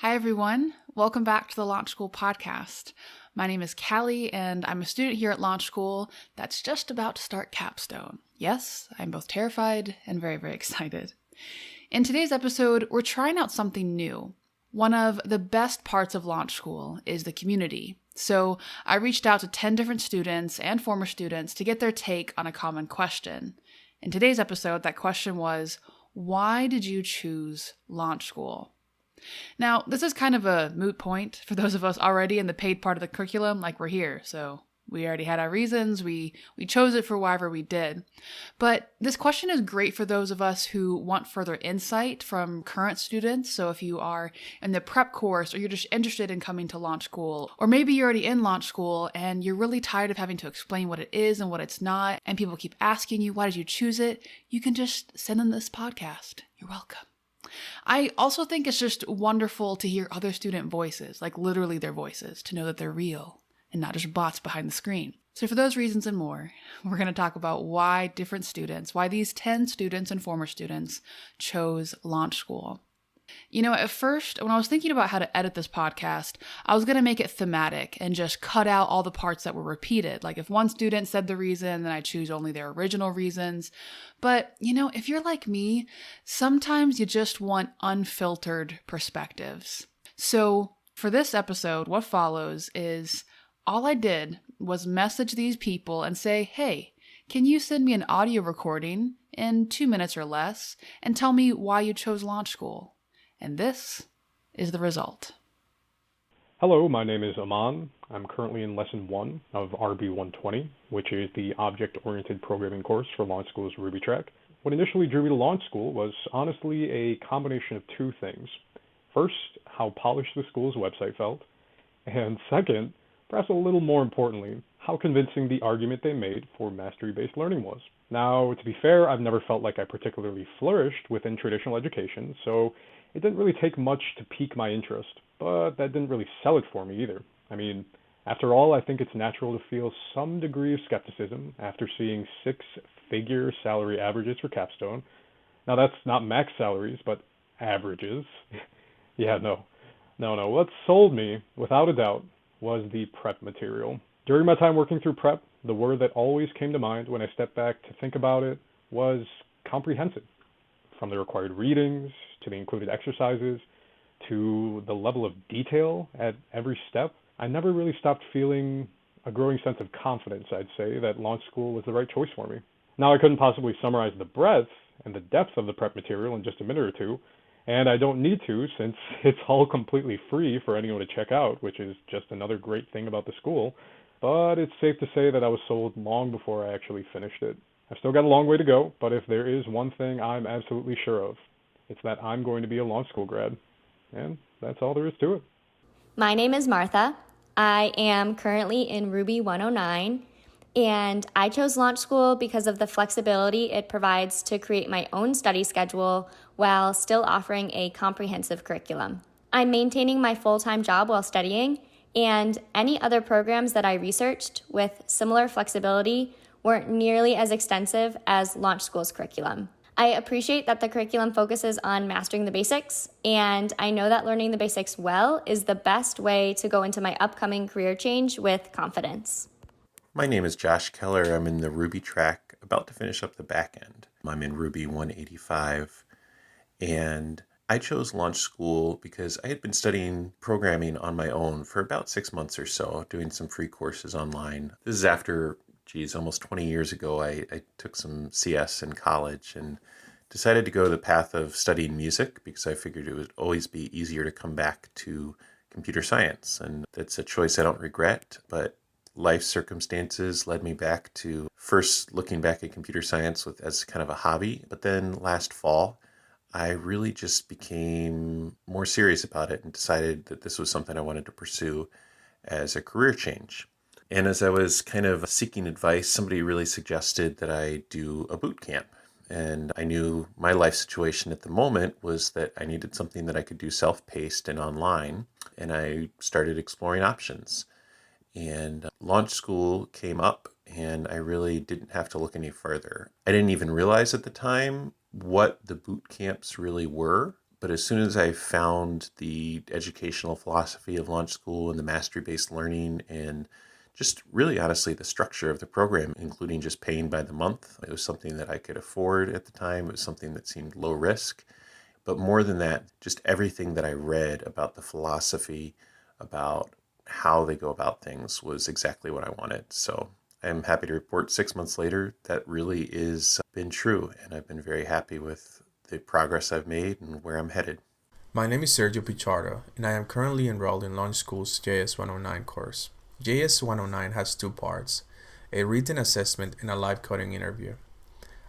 Hi, everyone. Welcome back to the Launch School podcast. My name is Cali, and I'm a student here at Launch School that's just about to start capstone. Yes, I'm both terrified and very, very excited. In today's episode, we're trying out something new. One of the best parts of Launch School is the community. So I reached out to 10 different students and former students to get their take on a common question. In today's episode, that question was, why did you choose Launch School? Now, this is kind of a moot point for those of us already in the paid part of the curriculum, like we're here, so we already had our reasons, we chose it for whatever we did. But this question is great for those of us who want further insight from current students, so if you are in the prep course or you're just interested in coming to Launch School, or maybe you're already in Launch School and you're really tired of having to explain what it is and what it's not, and people keep asking you, why did you choose it? You can just send them this podcast. You're welcome. I also think it's just wonderful to hear other student voices, like literally their voices, to know that they're real and not just bots behind the screen. So for those reasons and more, we're going to talk about why these 10 students and former students chose Launch School. You know, at first, when I was thinking about how to edit this podcast, I was going to make it thematic and just cut out all the parts that were repeated. Like if one student said the reason, then I choose only their original reasons. But, you know, if you're like me, sometimes you just want unfiltered perspectives. So for this episode, what follows is all I did was message these people and say, hey, can you send me an audio recording in 2 minutes or less and tell me why you chose Launch School? And this is the result. Hello, my name is Oman. I'm currently in Lesson 1 of RB 120, which is the Object-Oriented Programming course for Launch School's Ruby track. What initially drew me to Launch School was honestly a combination of two things. First, how polished the school's website felt, and second, perhaps a little more importantly, how convincing the argument they made for mastery-based learning was. Now, to be fair, I've never felt like I particularly flourished within traditional education, so it didn't really take much to pique my interest, but that didn't really sell it for me either. I mean, after all, I think it's natural to feel some degree of skepticism after seeing six-figure salary averages for capstone. Now, that's not max salaries, but averages. No. What sold me, without a doubt, was the prep material. During my time working through prep, the word that always came to mind when I stepped back to think about it was comprehensive. From the required readings, to the included exercises, to the level of detail at every step, I never really stopped feeling a growing sense of confidence, I'd say, that Launch School was the right choice for me. Now, I couldn't possibly summarize the breadth and the depth of the prep material in just a minute or two, and I don't need to since it's all completely free for anyone to check out, which is just another great thing about the school, but it's safe to say that I was sold long before I actually finished it. I've still got a long way to go, but if there is one thing I'm absolutely sure of, it's that I'm going to be a Launch School grad. And that's all there is to it. My name is Martha. I am currently in Ruby 109, and I chose Launch School because of the flexibility it provides to create my own study schedule while still offering a comprehensive curriculum. I'm maintaining my full-time job while studying, and any other programs that I researched with similar flexibility weren't nearly as extensive as Launch School's curriculum. I appreciate that the curriculum focuses on mastering the basics, and I know that learning the basics well is the best way to go into my upcoming career change with confidence. My name is Josh Keller. I'm in the Ruby track, about to finish up the back end. I'm in Ruby 185, and I chose Launch School because I had been studying programming on my own for about 6 months or so, doing some free courses online. This is after almost 20 years ago, I took some CS in college and decided to go the path of studying music because I figured it would always be easier to come back to computer science. And that's a choice I don't regret, but life circumstances led me back to first looking back at computer science as kind of a hobby. But then last fall, I really just became more serious about it and decided that this was something I wanted to pursue as a career change. And as I was kind of seeking advice, somebody really suggested that I do a boot camp. And I knew my life situation at the moment was that I needed something that I could do self-paced and online. And I started exploring options. And Launch School came up, and I really didn't have to look any further. I didn't even realize at the time what the boot camps really were, But as soon as I found the educational philosophy of launch school and the mastery-based learning and just really honestly the structure of the program, including just paying by the month, it was something that I could afford at the time. It was something that seemed low risk. But more than that, just everything that I read about the philosophy, about how they go about things was exactly what I wanted. So I'm happy to report 6 months later that really is been true. And I've been very happy with the progress I've made and where I'm headed. My name is Sergio Piccardo, and I am currently enrolled in Launch School's JS 109 course. JS 109 has two parts, a written assessment and a live coding interview.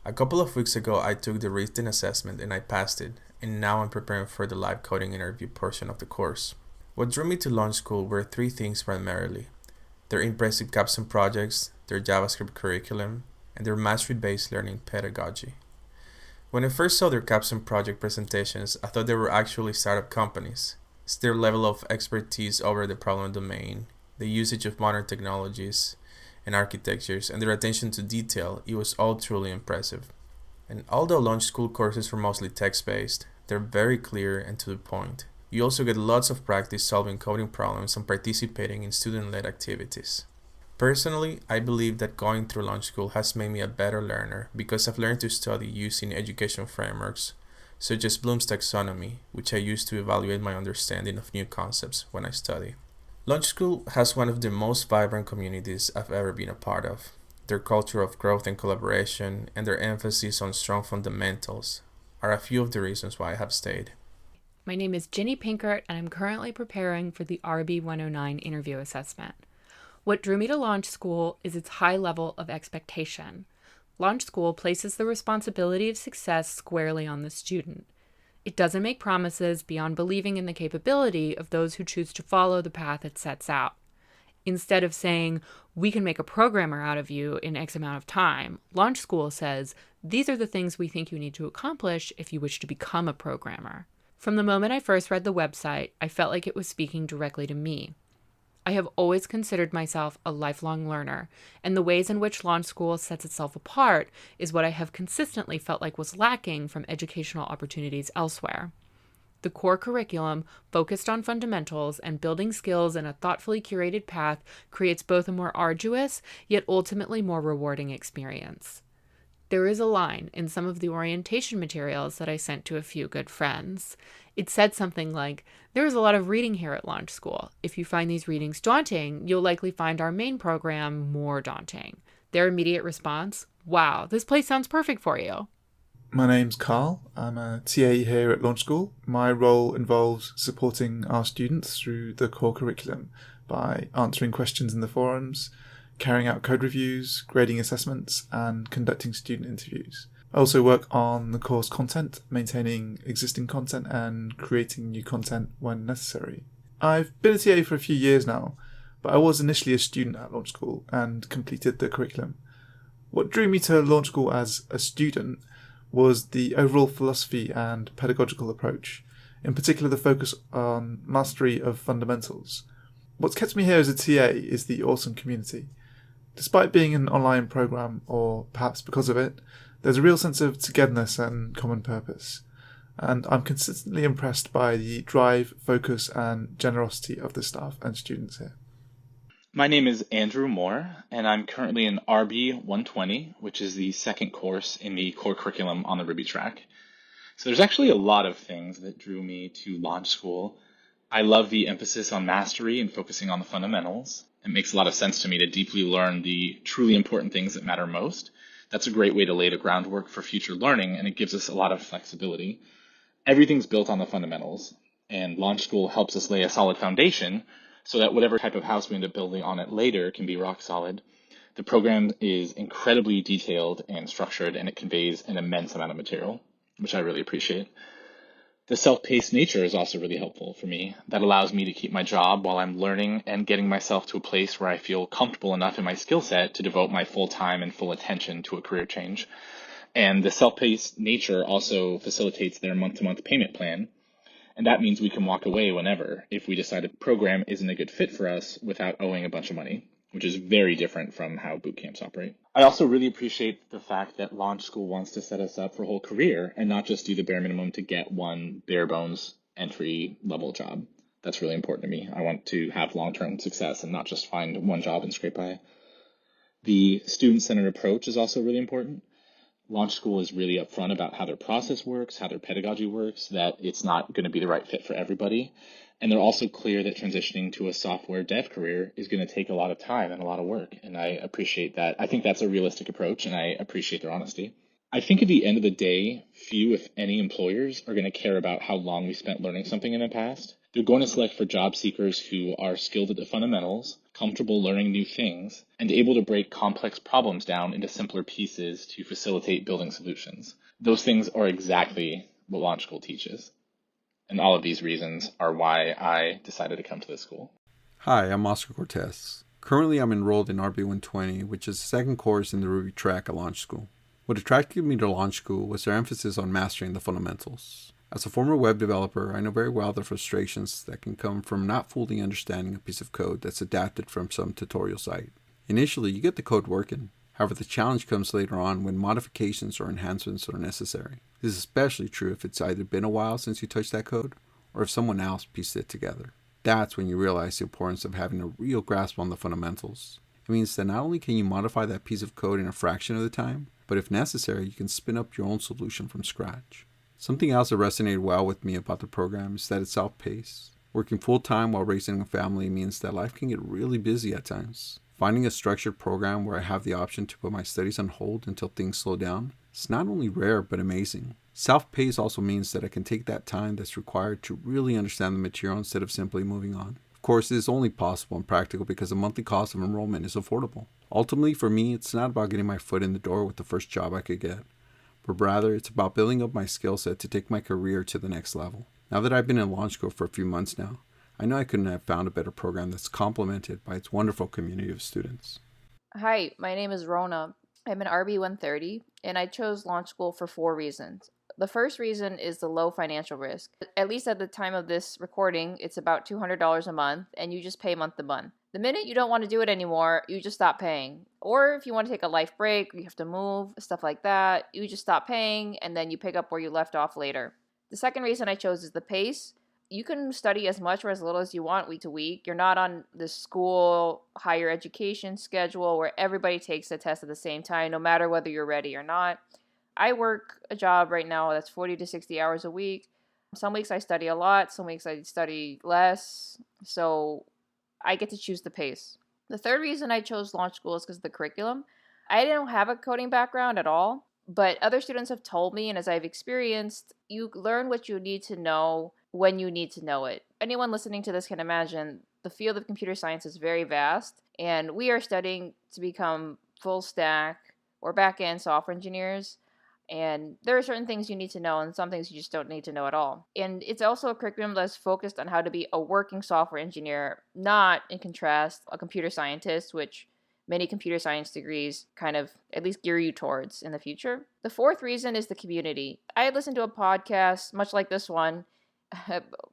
A couple of weeks ago, I took the written assessment and I passed it, and now I'm preparing for the live coding interview portion of the course. What drew me to Launch School were three things primarily: their impressive capstone projects, their JavaScript curriculum, and their mastery-based learning pedagogy. When I first saw their capstone project presentations, I thought they were actually startup companies. It's their level of expertise over the problem domain, the usage of modern technologies and architectures, and their attention to detail. It was all truly impressive. And although Launch School courses were mostly text-based, they're very clear and to the point. You also get lots of practice solving coding problems and participating in student-led activities. Personally, I believe that going through Launch School has made me a better learner because I've learned to study using education frameworks such as Bloom's taxonomy, which I use to evaluate my understanding of new concepts when I study. Launch School has one of the most vibrant communities I've ever been a part of. Their culture of growth and collaboration and their emphasis on strong fundamentals are a few of the reasons why I have stayed. My name is Jenny Pinkert, and I'm currently preparing for the RB 109 interview assessment. What drew me to Launch School is its high level of expectation. Launch School places the responsibility of success squarely on the student. It doesn't make promises beyond believing in the capability of those who choose to follow the path it sets out. Instead of saying, we can make a programmer out of you in X amount of time, Launch School says, these are the things we think you need to accomplish if you wish to become a programmer. From the moment I first read the website, I felt like it was speaking directly to me. I have always considered myself a lifelong learner, and the ways in which Launch School sets itself apart is what I have consistently felt like was lacking from educational opportunities elsewhere. The core curriculum, focused on fundamentals and building skills in a thoughtfully curated path, creates both a more arduous, yet ultimately more rewarding experience. There is a line in some of the orientation materials that I sent to a few good friends. It said something like, there is a lot of reading here at Launch School. If you find these readings daunting, you'll likely find our main program more daunting. Their immediate response, wow, this place sounds perfect for you. My name's Carl. I'm a TA here at Launch School. My role involves supporting our students through the core curriculum by answering questions in the forums, carrying out code reviews, grading assessments, and conducting student interviews. I also work on the course content, maintaining existing content and creating new content when necessary. I've been a TA for a few years now, but I was initially a student at Launch School and completed the curriculum. What drew me to Launch School as a student was the overall philosophy and pedagogical approach, in particular the focus on mastery of fundamentals. What's kept me here as a TA is the awesome community. Despite being an online program, or perhaps because of it, there's a real sense of togetherness and common purpose. And I'm consistently impressed by the drive, focus, and generosity of the staff and students here. My name is Andrew Moore, and I'm currently in RB 120, which is the second course in the core curriculum on the Ruby track. So there's actually a lot of things that drew me to Launch School. I love the emphasis on mastery and focusing on the fundamentals. It makes a lot of sense to me to deeply learn the truly important things that matter most. That's a great way to lay the groundwork for future learning, and it gives us a lot of flexibility. Everything's built on the fundamentals, and Launch School helps us lay a solid foundation so that whatever type of house we end up building on it later can be rock solid. The program is incredibly detailed and structured, and it conveys an immense amount of material, which I really appreciate. The self-paced nature is also really helpful for me. That allows me to keep my job while I'm learning and getting myself to a place where I feel comfortable enough in my skill set to devote my full time and full attention to a career change. And the self-paced nature also facilitates their month-to-month payment plan. And that means we can walk away whenever if we decide a program isn't a good fit for us without owing a bunch of money. which is very different from how boot camps operate. I also really appreciate the fact that Launch School wants to set us up for a whole career and not just do the bare minimum to get one bare bones entry level job. That's really important to me. I want to have long-term success and not just find one job and scrape by. The student-centered approach is also really important. Launch School is really upfront about how their process works, how their pedagogy works, that it's not going to be the right fit for everybody. And they're also clear that transitioning to a software dev career is going to take a lot of time and a lot of work. And I appreciate that. I think that's a realistic approach, and I appreciate their honesty. I think at the end of the day, few, if any, employers are going to care about how long we spent learning something in the past. They're going to select for job seekers who are skilled at the fundamentals, comfortable learning new things, and able to break complex problems down into simpler pieces to facilitate building solutions. Those things are exactly what Launch School teaches. And all of these reasons are why I decided to come to this school. Hi, I'm Oscar Cortez. Currently, I'm enrolled in RB 120, which is the second course in the Ruby track at Launch School. What attracted me to Launch School was their emphasis on mastering the fundamentals. As a former web developer, I know very well the frustrations that can come from not fully understanding a piece of code that's adapted from some tutorial site. Initially, you get the code working. However, the challenge comes later on when modifications or enhancements are necessary. This is especially true if it's either been a while since you touched that code, or if someone else pieced it together. That's when you realize the importance of having a real grasp on the fundamentals. It means that not only can you modify that piece of code in a fraction of the time, but if necessary, you can spin up your own solution from scratch. Something else that resonated well with me about the program is that it's self-paced. Working full-time while raising a family means that life can get really busy at times. Finding a structured program where I have the option to put my studies on hold until things slow down is not only rare but amazing. Self-paced also means that I can take that time that's required to really understand the material instead of simply moving on. Of course, it is only possible and practical because the monthly cost of enrollment is affordable. Ultimately, for me, it's not about getting my foot in the door with the first job I could get, but rather it's about building up my skill set to take my career to the next level. Now that I've been in Launch School for a few months now, I know I couldn't have found a better program that's complemented by its wonderful community of students. Hi, my name is Rona. I'm an RB 130, and I chose Launch School for 4 reasons. The first reason is the low financial risk. At least at the time of this recording, it's about $200 a month, and you just pay month to month. The minute you don't want to do it anymore, you just stop paying. Or if you want to take a life break, you have to move, stuff like that, you just stop paying, and then you pick up where you left off later. The second reason I chose is the pace. You can study as much or as little as you want week to week. You're not on the school higher education schedule where everybody takes the test at the same time, no matter whether you're ready or not. I work a job right now that's 40 to 60 hours a week. Some weeks I study a lot, some weeks I study less, so I get to choose the pace. The third reason I chose Launch School is because of the curriculum. I don't have a coding background at all, but other students have told me, and as I've experienced, you learn what you need to know when you need to know it. Anyone listening to this can imagine the field of computer science is very vast, and we are studying to become full stack or back-end software engineers. And there are certain things you need to know and some things you just don't need to know at all. And it's also a curriculum that's focused on how to be a working software engineer, not, in contrast, a computer scientist, which many computer science degrees kind of at least gear you towards in the future. The fourth reason is the community. I had listened to a podcast, much like this one,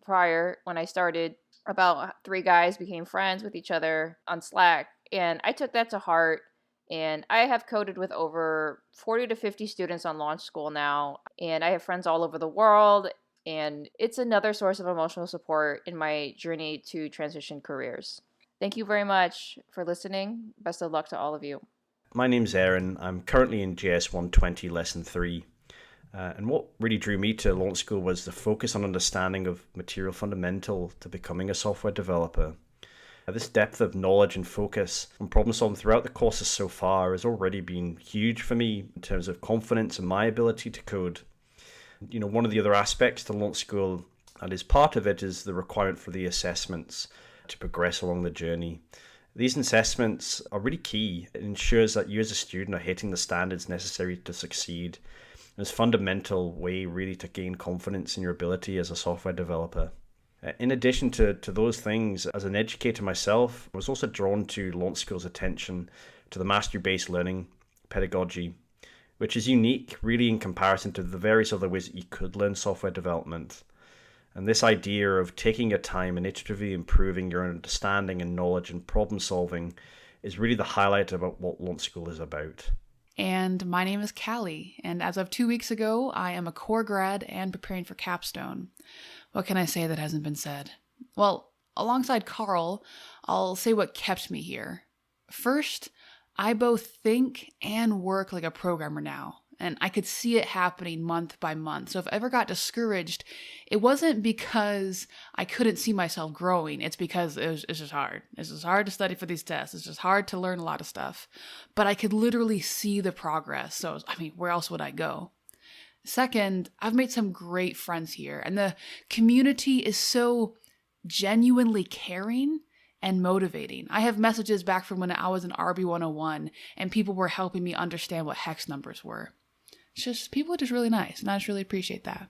prior when I started, about 3 guys became friends with each other on Slack. And I took that to heart. And I have coded with over 40 to 50 students on Launch School now, and I have friends all over the world, and it's another source of emotional support in my journey to transition careers. Thank you very much for listening. Best of luck to all of you. My name's Aaron. I'm currently in JS 120 Lesson 3. And what really drew me to Launch School was the focus on understanding of material fundamental to becoming a software developer. This depth of knowledge and focus on problem solving throughout the courses so far has already been huge for me in terms of confidence and my ability to code. One of the other aspects to Launch School that is part of it is the requirement for the assessments to progress along the journey. These assessments are really key. It ensures that you as a student are hitting the standards necessary to succeed. It's a fundamental way really to gain confidence in your ability as a software developer. In addition to those things, as an educator myself, I was also drawn to Launch School's attention to the mastery-based learning pedagogy, which is unique really in comparison to the various other ways that you could learn software development. And this idea of taking your time and iteratively improving your understanding and knowledge and problem solving is really the highlight about what launch school is about. And my name is Cali, and as of 2 weeks ago, I am a core grad and preparing for capstone. What can I say that hasn't been said? Well, alongside Carl, I'll say what kept me here. First, I both think and work like a programmer now, and I could see it happening month by month. So if I ever got discouraged, it wasn't because I couldn't see myself growing. It's because it's just hard. It's just hard to study for these tests. It's just hard to learn a lot of stuff. But I could literally see the progress. So, where else would I go? Second, I've made some great friends here, and the community is so genuinely caring and motivating. I have messages back from when I was in RB 101 and people were helping me understand what hex numbers were. People are just really nice, and I just really appreciate that.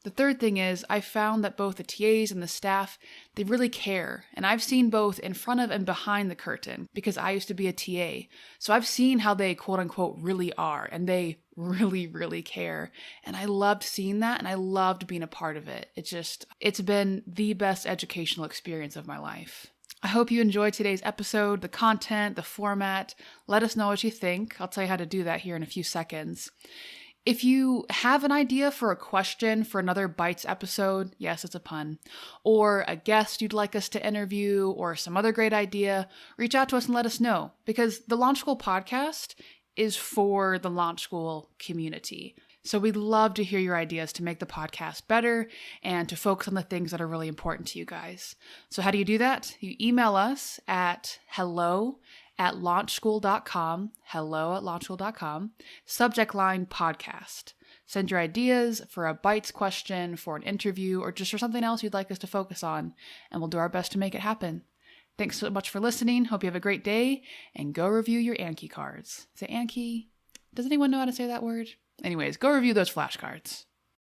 The third thing is I found that both the TAs and the staff, they really care. And I've seen both in front of and behind the curtain because I used to be a TA. So I've seen how they quote unquote really are, and they really, really care. And I loved seeing that, and I loved being a part of it. It's been the best educational experience of my life. I hope you enjoyed today's episode, the content, the format. Let us know what you think. I'll tell you how to do that here in a few seconds. If you have an idea for a question for another Bytes episode, yes, it's a pun, or a guest you'd like us to interview, or some other great idea, reach out to us and let us know, because the Launch School podcast is for the Launch School community. So we'd love to hear your ideas to make the podcast better and to focus on the things that are really important to you guys. So how do you do that? You email us at hello@launchschool.com, hello@launchschool.com, subject line podcast. Send your ideas for a Bytes question, for an interview, or just for something else you'd like us to focus on, and we'll do our best to make it happen. Thanks so much for listening. Hope you have a great day, and go review your Anki cards. Say Anki? Does anyone know how to say that word? Anyways, go review those flashcards.